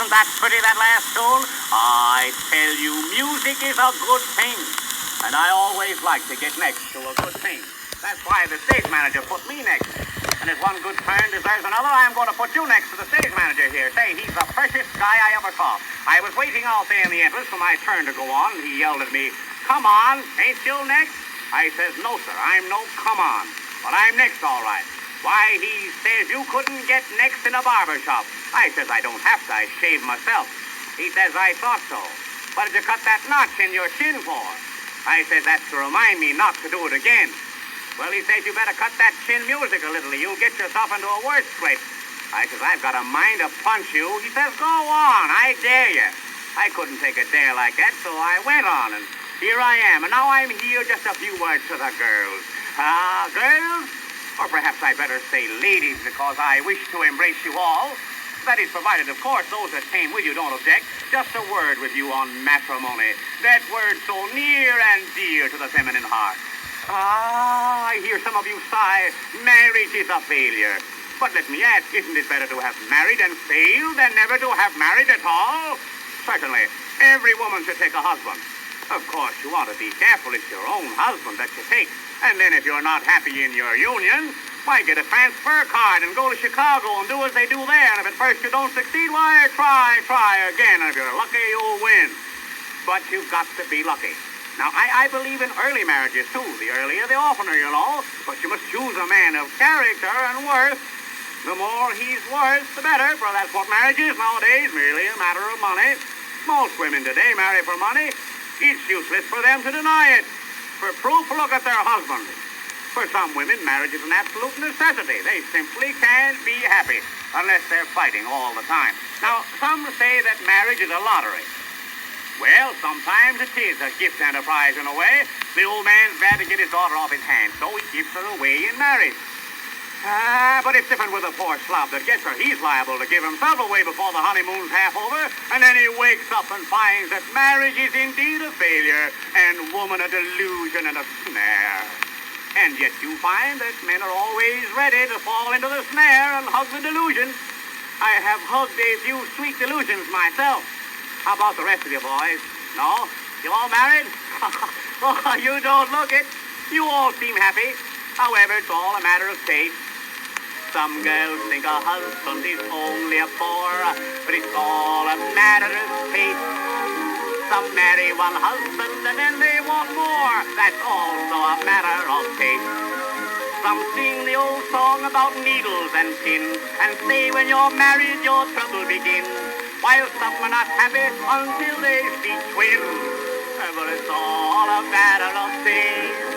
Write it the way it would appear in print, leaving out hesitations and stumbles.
Wasn't that pretty, that last tune? I tell you, music is a good thing. And I always like to get next to a good thing. That's why the stage manager put me next. And if one good turn deserves another, I am going to put you next to the stage manager here. Say, he's the freshest guy I ever saw. I was waiting out there in the entrance for my turn to go on. He yelled at me, "Come on, ain't you next?" I says, "No, sir, I'm no come on. But I'm next, all right." Why, he says, "You couldn't get next in a barber shop." I says, "I don't have to. I shave myself." He says, "I thought so. What did you cut that notch in your chin for?" I says, "That's to remind me not to do it again." Well, he says, "You better cut that chin music a little. You'll get yourself into a worse scrape." I says, "I've got a mind to punch you." He says, "Go on. I dare you." I couldn't take a dare like that, so I went on, and here I am. And now I'm here, just a few words to the girls. Girls? Or perhaps I better say ladies, because I wish to embrace you all. That is provided, of course, those that came with you don't object. Just a word with you on matrimony. That word so near and dear to the feminine heart. I hear some of you sigh, marriage is a failure. But let me ask, isn't it better to have married and failed than never to have married at all? Certainly, every woman should take a husband. Of course, you want to be careful it's your own husband that you take. And then if you're not happy in your union, why, get a transfer card and go to Chicago and do as they do there. And if at first you don't succeed, why, try again. And if you're lucky, you'll win. But you've got to be lucky. Now, I believe in early marriages, too. The earlier, the oftener, you know. But you must choose a man of character and worth. The more he's worth, the better, for that's what marriage is nowadays, merely a matter of money. Most women today marry for money. It's useless for them to deny it. For proof, look at their husband. For some women, marriage is an absolute necessity. They simply can't be happy unless they're fighting all the time. Now, some say that marriage is a lottery. Well, sometimes it is a gift and a prize in a way. The old man's glad to get his daughter off his hands, so he gives her away in marriage. But it's different with a poor slob that gets her. He's liable to give himself away before the honeymoon's half over, and then he wakes up and finds that marriage is indeed a failure, and woman a delusion and a snare. And yet you find that men are always ready to fall into the snare and hug the delusion. I have hugged a few sweet delusions myself. How about the rest of you boys? No? You all married? Oh, you don't look it. You all seem happy. However, it's all a matter of taste. Some girls think a husband is only a bore, but it's all a matter of taste. Some marry one husband and then they want more. That's also a matter of taste. Some sing the old song about needles and pins and say when you're married your trouble begins. While some are not happy until they see twins. But it's all a matter of taste.